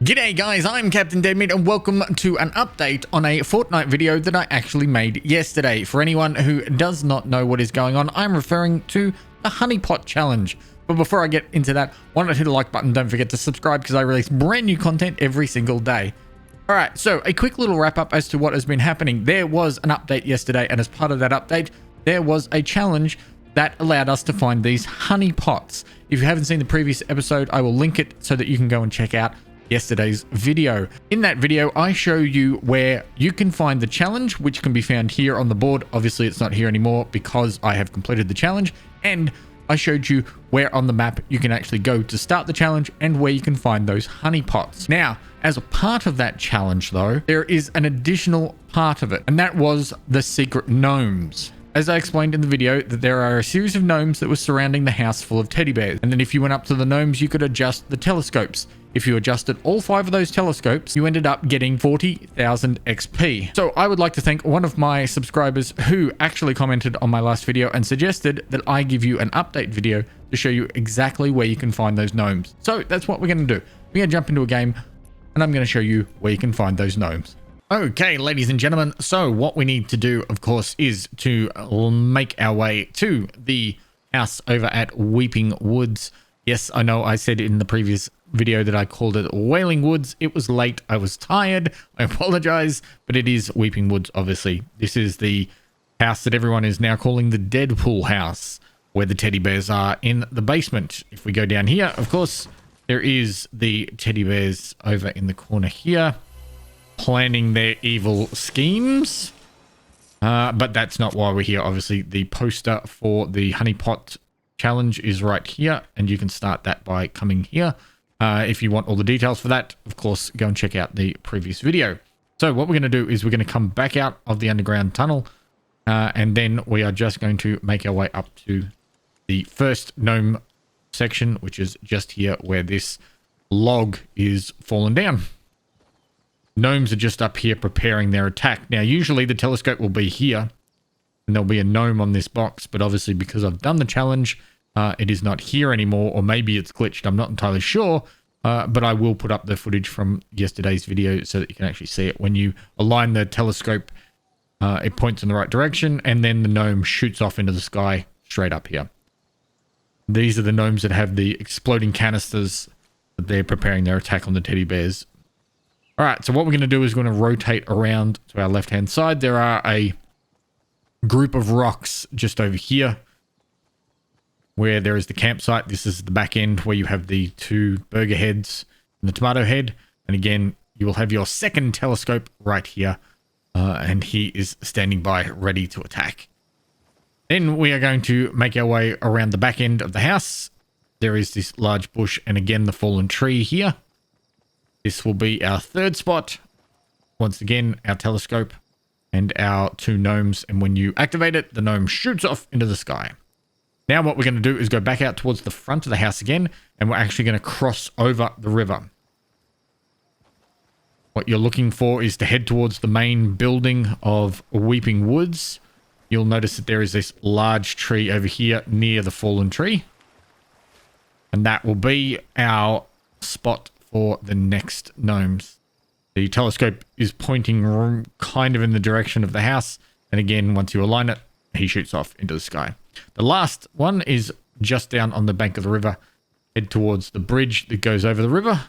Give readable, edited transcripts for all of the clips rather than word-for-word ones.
G'day guys, I'm Captain Deadmeat and welcome to an update on a Fortnite video that I actually made yesterday. For anyone who does not know what is going on, I'm referring to the Honeypot Challenge. But before I get into that, why not hit a like button, don't forget to subscribe because I release brand new content every single day. Alright, so a quick little wrap up as to what has been happening. There was an update yesterday, and as part of that update, there was a challenge that allowed us to find these honey pots. If you haven't seen the previous episode, I will link it so that you can go and check out yesterday's video. In that video, I show you where you can find the challenge, which can be found here on the board. Obviously, it's not here anymore because I have completed the challenge, and I showed you where on the map you can actually go to start the challenge and where you can find those honey pots. Now, as a part of that challenge though, there is an additional part of it, and that was the secret gnomes. As I explained in the video, that there are a series of gnomes that were surrounding the house full of teddy bears. And then if you went up to the gnomes, you could adjust the telescopes. If you adjusted all 5 of those telescopes, you ended up getting 40,000 XP. So I would like to thank one of my subscribers who actually commented on my last video and suggested that I give you an update video to show you exactly where you can find those gnomes. So that's what we're going to do. We're going to jump into a game and I'm going to show you where you can find those gnomes. Okay, ladies and gentlemen, so what we need to do, of course, is to make our way to the house over at Weeping Woods. Yes, I know I said in the previous video that I called it Wailing Woods. It was late. I was tired. I apologize, but it is Weeping Woods, obviously. This is the house that everyone is now calling the Deadpool house, where the teddy bears are in the basement. If we go down here, of course, there is the teddy bears over in the corner here, planning their evil schemes. But that's not why we're here. Obviously, the poster for the Honeypot Challenge is right here, and you can start that by coming here. If you want all the details for that, of course, go and check out the previous video. So what we're going to do is we're going to come back out of the underground tunnel, and then we are just going to make our way up to the first gnome section, which is just here where this log is fallen down. Gnomes are just up here preparing their attack. Now, usually the telescope will be here, and there'll be a gnome on this box, but obviously because I've done the challenge, it is not here anymore, or maybe it's glitched. I'm not entirely sure, but I will put up the footage from yesterday's video so that you can actually see it. When you align the telescope, it points in the right direction, and then the gnome shoots off into the sky straight up here. These are the gnomes that have the exploding canisters that they're preparing their attack on the teddy bears. All right, so what we're going to do is we're going to rotate around to our left-hand side. There are a group of rocks just over here where there is the campsite. This is the back end where you have the 2 burger heads and the tomato head. And again, you will have your second telescope right here. And he is standing by ready to attack. Then we are going to make our way around the back end of the house. There is this large bush and again the fallen tree here. This will be our third spot. Once again, our telescope and our 2 gnomes. And when you activate it, the gnome shoots off into the sky. Now what we're going to do is go back out towards the front of the house again, and we're actually going to cross over the river. What you're looking for is to head towards the main building of Weeping Woods. You'll notice that there is this large tree over here near the fallen tree. And that will be our spot for the next gnomes. The telescope is pointing kind of in the direction of the house. And again, once you align it, he shoots off into the sky. The last one is just down on the bank of the river. Head towards the bridge that goes over the river.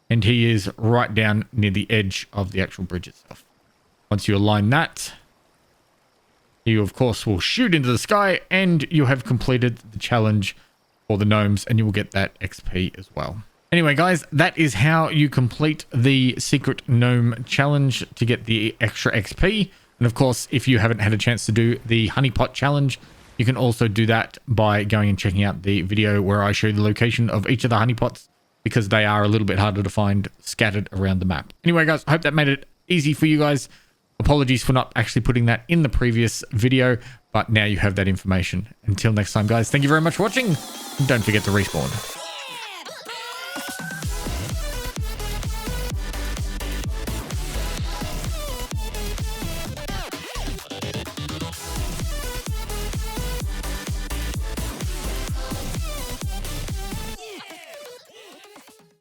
And he is right down near the edge of the actual bridge itself. Once you align that, you of course will shoot into the sky, and you have completed the challenge for the gnomes, and you will get that XP as well. Anyway, guys, that is how you complete the secret gnome challenge to get the extra XP. And of course, if you haven't had a chance to do the honeypot challenge, you can also do that by going and checking out the video where I show the location of each of the honeypots, because they are a little bit harder to find scattered around the map. Anyway, guys, I hope that made it easy for you guys. Apologies for not actually putting that in the previous video, but now you have that information. Until next time, guys, thank you very much for watching. And don't forget to respawn.